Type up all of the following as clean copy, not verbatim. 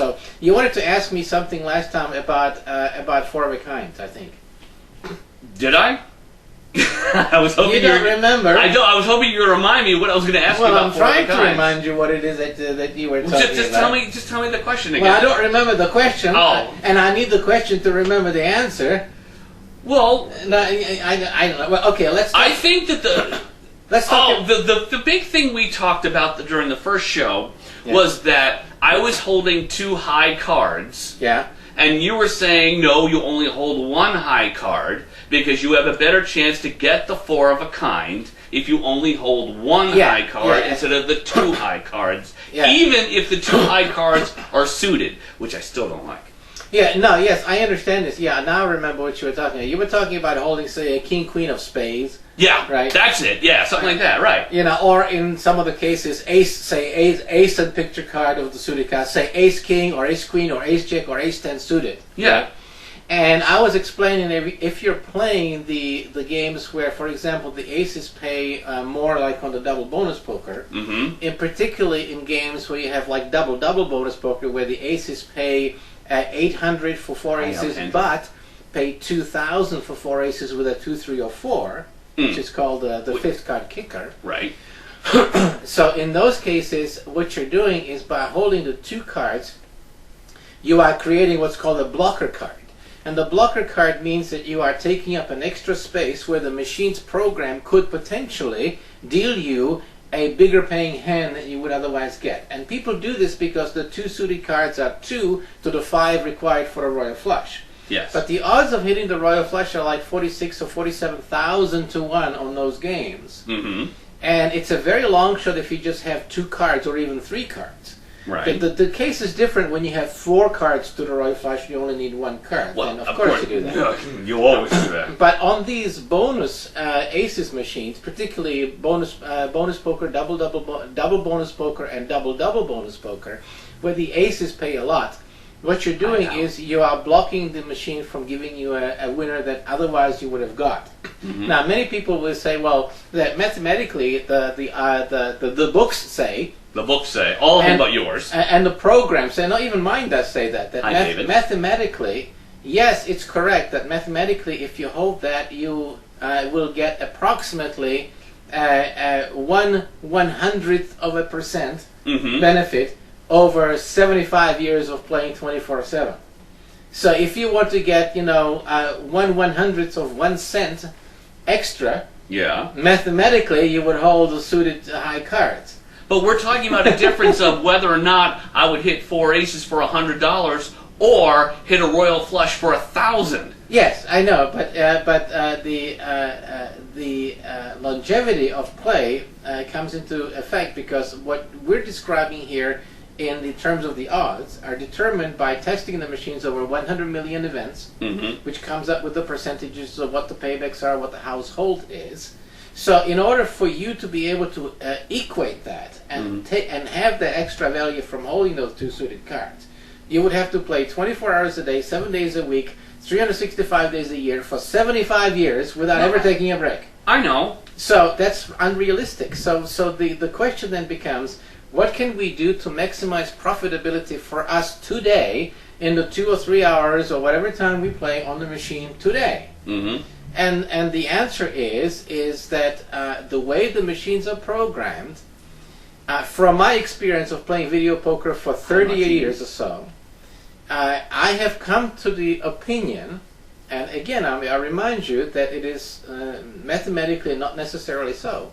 So you wanted to ask me something last time about four of a kind, I think. Did I? I was hoping you don't remember. I don't. I was hoping you would remind me what I was going to ask you about. Well, I'm trying to kinds. remind you what it is that you were talking just about. Just tell me the question again. Well, I don't remember the question, Oh. and I need the question to remember the answer. Well, No, I don't know. Well, okay, let's. I think that let's talk. the big thing we talked about during the first show was that I was holding two high cards. Yeah. And you were saying, no, you only hold one high card because you have a better chance to get the four of a kind if you only hold one high card instead of the two high cards, even if the two high cards are suited, which I still don't like. Yeah, no, yes, I understand this. Yeah, now I remember what you were talking about. You were talking about holding, say, a king, queen of spades. Yeah, right. That's it. Yeah, something like that, right. You know, or in some of the cases, ace and picture card of the suited card, say ace king or ace queen or ace jack or ace 10 suited. Yeah. Right? And I was explaining if you're playing the games where, for example, the aces pay more like on the double bonus poker, in particularly in games where you have like double bonus poker where the aces pay 800 for four aces, but pay 2,000 for four aces with a 2, 3, or 4. Which is called the fifth card kicker. Right. So in those cases, what you're doing is by holding the two cards, you are creating what's called a blocker card. And the blocker card means that you are taking up an extra space where the machine's program could potentially deal you a bigger paying hand than you would otherwise get. And people do this because the two suited cards are 2 to the 5 required for a royal flush. Yes. But the odds of hitting the royal flush are like 46 or 47,000 to 1 on those games. And it's a very long shot if you just have 2 cards or even 3 cards. Right. The case is different when you have 4 cards to the royal flush and you only need 1 card. Well, then of course you do that. Yeah, you always do that. But on these bonus aces machines, particularly bonus poker, double bonus poker, and double bonus poker, where the aces pay a lot, what you're doing is you are blocking the machine from giving you a winner that otherwise you would have got. Now, many people will say, well, that mathematically the books say. The books say all of them but yours. And the programs say, not even mine does say that. Mathematically, yes, it's correct that mathematically, if you hold that, you will get approximately 1/100% benefit over 75 years of playing 24/7. So if you want to get, 1/100th of 1 cent extra, mathematically you would hold the suited high cards. But we're talking about a difference of whether or not I would hit 4 aces for $100 or hit a royal flush for 1,000. Yes, I know, but the longevity of play comes into effect because what we're describing here in the terms of the odds are determined by testing the machines over 100 million events, which comes up with the percentages of what the paybacks are, what the household is. So in order for you to be able to equate that and have the extra value from holding those two suited cards, you would have to play 24 hours a day, 7 days a week, 365 days a year for 75 years without ever taking a break. I know. So that's unrealistic. So the question then becomes, what can we do to maximize profitability for us today in the 2 or 3 hours or whatever time we play on the machine today? And the answer is that the way the machines are programmed, from my experience of playing video poker for 38 years or so, I have come to the opinion, and again I remind you that it is mathematically not necessarily so.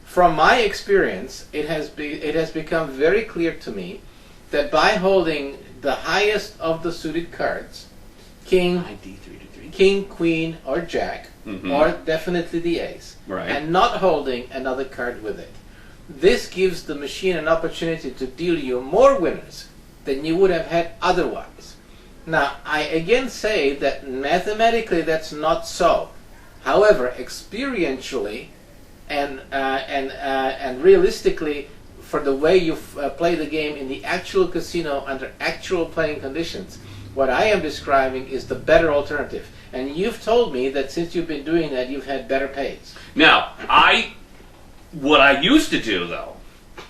From my experience, it has become very clear to me that by holding the highest of the suited cards, king, queen, or jack, or definitely the ace, and not holding another card with it, this gives the machine an opportunity to deal you more winners than you would have had otherwise. Now, I again say that mathematically that's not so. However, experientially and realistically, for the way you play the game in the actual casino under actual playing conditions, what I am describing is the better alternative. And you've told me that since you've been doing that, you've had better pays. Now, what I used to do, though,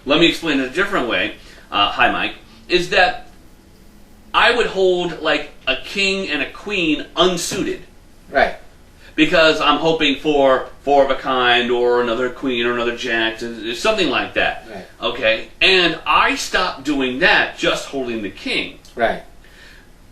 let me explain it a different way, hi Mike, is that I would hold like a king and a queen unsuited. Right. Because I'm hoping for four of a kind or another queen or another jack, something like that. Right. Okay? And I stopped doing that, just holding the king. Right.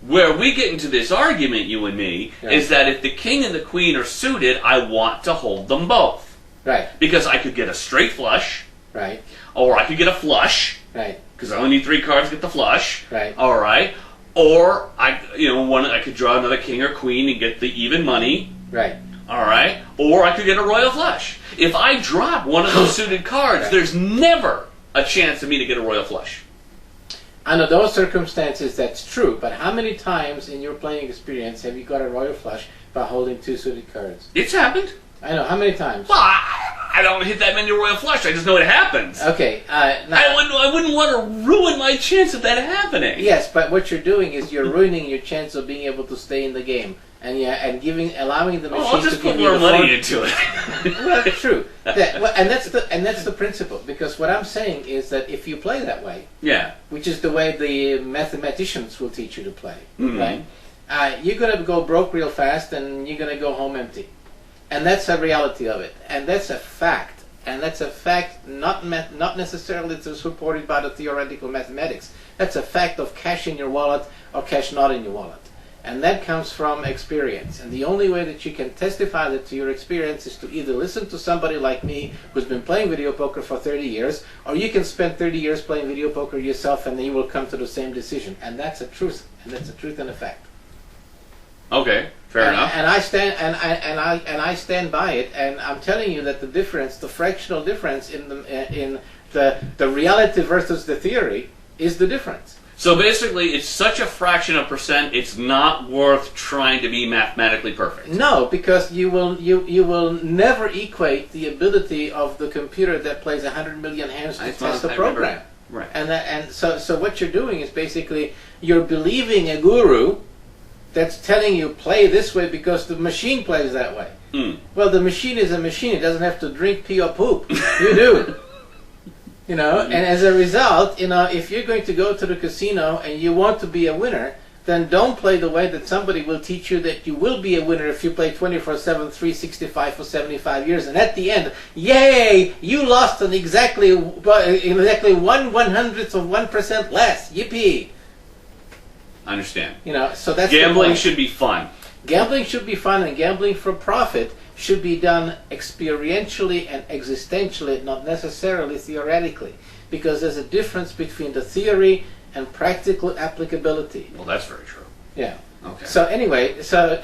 Where we get into this argument, you and me, is that if the king and the queen are suited, I want to hold them both. Right. Because I could get a straight flush. Right. Or I could get a flush. Right. Because I only need 3 cards to get the flush. Right. All right. Or I could draw another king or queen and get the even money. Right. All right. Or I could get a royal flush. If I drop one of those suited cards, there's never a chance of me to get a royal flush. Under those circumstances, that's true. But how many times in your playing experience have you got a royal flush by holding 2 suited cards? It's happened. I know. How many times? Well, I don't hit that many royal flush. I just know it happens. Okay. Now, I wouldn't want to ruin my chance of that happening. yes, but what you're doing is you're ruining your chance of being able to stay in the game, and allowing the machine I'll just to put give you more the money into it. Well, that's true. And that's the principle. Because what I'm saying is that if you play that way, Yeah. which is the way the mathematicians will teach you to play, Mhm. right? You're going to go broke real fast, and you're going to go home empty. And that's the reality of it. And that's a fact. And that's a fact not necessarily that's supported by the theoretical mathematics. That's a fact of cash in your wallet or cash not in your wallet. And that comes from experience. And the only way that you can testify that to your experience is to either listen to somebody like me who's been playing video poker for 30 years, or you can spend 30 years playing video poker yourself and then you will come to the same decision. And that's a truth. And that's a truth and a fact. Okay, fair enough. And I stand by it. And I'm telling you that the difference, the fractional difference in the reality versus the theory, is the difference. So basically, it's such a fraction of percent, it's not worth trying to be mathematically perfect. No, because you will never equate the ability of the computer that plays 100 million hands to test the program. Right. And so what you're doing is basically you're believing a guru that's telling you play this way because the machine plays that way. Mm. Well, the machine is a machine. It doesn't have to drink, pee, or poop. You do. You know, and as a result, if you're going to go to the casino and you want to be a winner, then don't play the way that somebody will teach you that you will be a winner if you play 24/7, 365 for 75 years, and at the end, yay, you lost on exactly 1/100th of 1% less. Yippee! I understand. So that's Gambling should be fun. Gambling should be fun, and gambling for profit should be done experientially and existentially, not necessarily theoretically, because there's a difference between the theory and practical applicability. Well, that's very true. Yeah. Okay. So anyway, so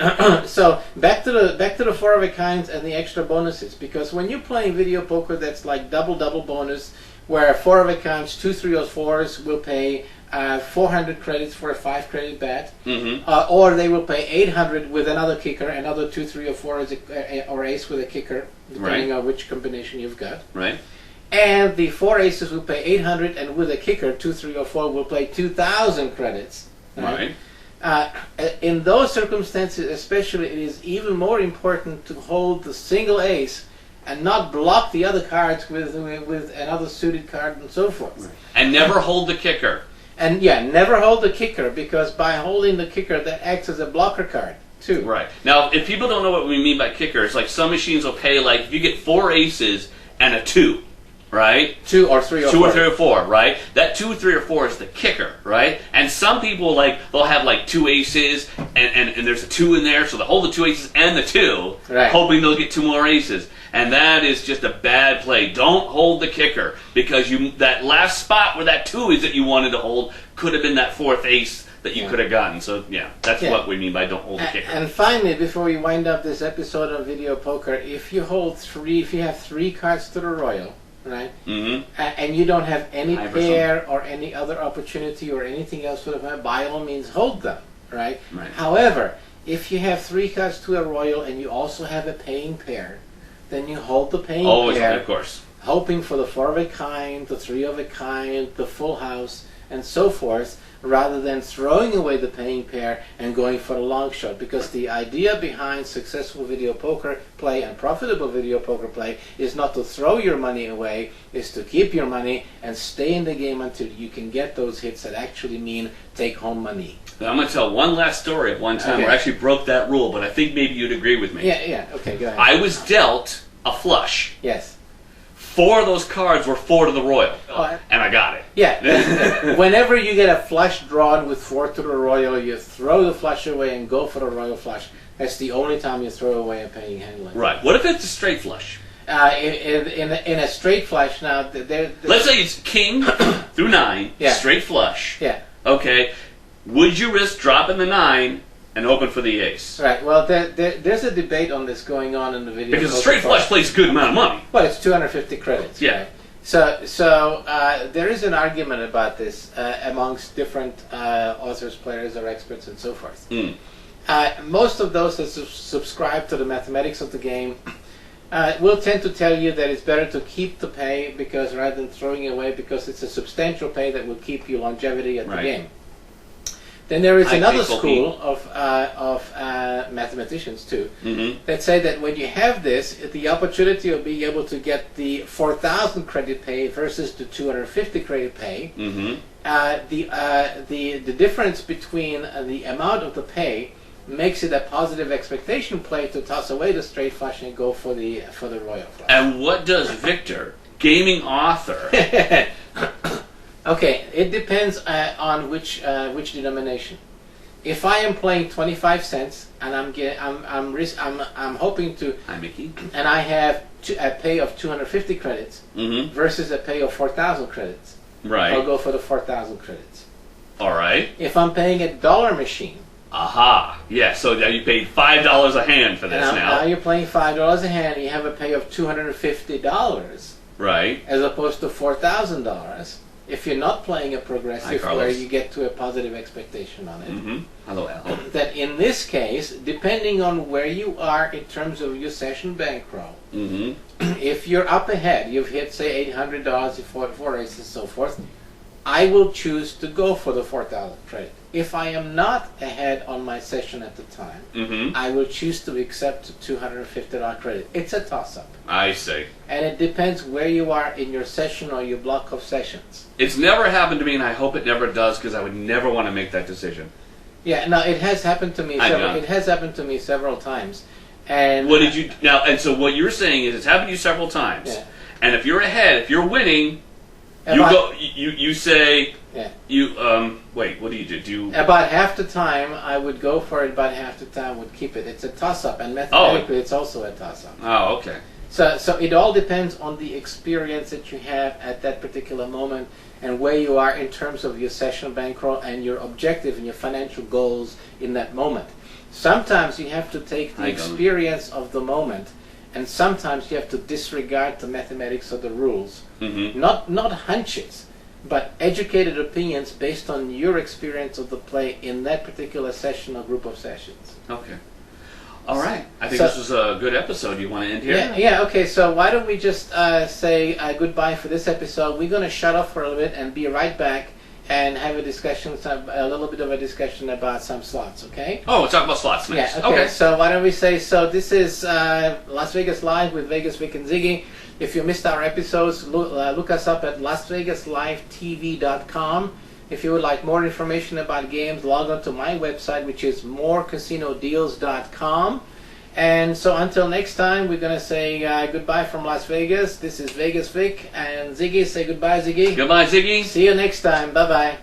back to the 4 of a kinds and the extra bonuses, because when you're playing video poker, that's like double bonus, where 4 of a kinds, 2, 3, or 4s will pay 400 credits for a 5 credit bet, or they will pay 800 with another kicker, another 2, 3, or 4 or ace with a kicker, depending on which combination you've got. Right. And the 4 aces will pay 800, and with a kicker, 2, 3, or 4 will pay 2,000 credits. Right. In those circumstances, especially, it is even more important to hold the single ace and not block the other cards with another suited card and so forth. Right. And never hold the kicker. And never hold the kicker, because by holding the kicker, that acts as a blocker card too. Right. Now, if people don't know what we mean by kicker, it's like some machines will pay, like, if you get 4 aces and a 2, right? 2 or 3 or 4. 2 or 3 or 4, right? That 2, 3, or 4 is the kicker, right? And some people, they'll have, 2 aces, and there's a 2 in there, so they'll hold the 2 aces and the 2, right, hoping they'll get 2 more aces. And that is just a bad play. Don't hold the kicker, because that last spot where that 2 is that you wanted to hold could have been that 4th ace that you could have gotten. So, that's what we mean by don't hold the kicker. And finally, before we wind up this episode of Video Poker, if you have 3 cards to the royal, right, and you don't have any pair or any other opportunity or anything else to the by all means hold them, right? However, if you have 3 cards to a royal and you also have a paying pair, then you hold the paying pair, of course, hoping for the 4 of a kind, the 3 of a kind, the full house, and so forth, rather than throwing away the paying pair and going for the long shot. Because the idea behind successful video poker play and profitable video poker play is not to throw your money away, is to keep your money and stay in the game until you can get those hits that actually mean take home money. Now, I'm going to tell one last story of one time where I actually broke that rule, but I think maybe you'd agree with me. Yeah, okay, go ahead. I was dealt a flush. Yes. 4 of those cards were 4 to the royal, and I got it. Yeah. Whenever you get a flush drawn with 4 to the royal, you throw the flush away and go for the royal flush. That's the only time you throw away a paying hand like Right. that. What if it's a straight flush? In a straight flush, now, let's say it's king through 9, straight flush. Yeah. Okay. Would you risk dropping the 9 and hoping for the ace? Right. Well, there's a debate on this going on in the video. Because a straight flush plays a good amount of money. Well, it's 250 credits. Yeah. Right? So there is an argument about this amongst different authors, players, or experts, and so forth. Mm. Most of those that subscribe to the mathematics of the game will tend to tell you that it's better to keep the pay because rather than throwing it away, because it's a substantial pay that will keep you longevity at the game. Then there is another school of mathematicians too that say that when you have this, the opportunity of being able to get the 4,000 credit pay versus the 250 credit pay, the difference between the amount of the pay makes it a positive expectation play to toss away the straight flush and go for the royal flush. And what does Victor, gaming author? Okay, it depends on which denomination. If I am playing 25 cents and I'm hoping to, Hi, Mickey. and I have a pay of 250 credits versus a pay of 4,000 credits, right? I'll go for the 4,000 credits. All right. If I'm paying a dollar machine. Aha! Yeah. So now you paid $5 a hand for this Now you're playing $5 a hand. And you have a pay of $250. Right. As opposed to $4,000. If you're not playing a progressive where you get to a positive expectation on it. Hello, Al. That in this case, depending on where you are in terms of your session bankroll, if you're up ahead, you've hit say $800 for 4 races and so forth, I will choose to go for the 4,000 credit. If I am not ahead on my session at the time, I will choose to accept the $250 credit. It's a toss-up. I see. And it depends where you are in your session or your block of sessions. It's never happened to me, and I hope it never does, because I would never want to make that decision. Yeah, no, it has happened to me. It has happened to me several times. And what did you now? And so what you're saying is it's happened to you several times. Yeah. And if you're ahead, if you're winning, you say. Yeah. Wait, what do you do? Do you... About half the time I would go for it, about half the time I would keep it. It's a toss-up, and mathematically it's also a toss-up. Oh, okay. So it all depends on the experience that you have at that particular moment and where you are in terms of your session bankroll and your objective and your financial goals in that moment. Sometimes you have to take the experience of the moment, and sometimes you have to disregard the mathematics of the rules. Not hunches, but educated opinions based on your experience of the play in that particular session or group of sessions. Okay. All right. I think this was a good episode. You want to end here? Yeah, okay. So why don't we just say goodbye for this episode. We're going to shut off for a little bit and be right back and have a discussion, a little bit of a discussion about some slots, okay? Oh, we'll talk about slots next. Yeah, okay. So why don't we say, so this is Las Vegas Live with Vegas Vic and Ziggy. If you missed our episodes, look us up at LasVegasLiveTV.com. If you would like more information about games, log on to my website, which is morecasinodeals.com. And so until next time, we're going to say goodbye from Las Vegas. This is Vegas Vic and Ziggy. Say goodbye, Ziggy. Goodbye, Ziggy. See you next time. Bye-bye.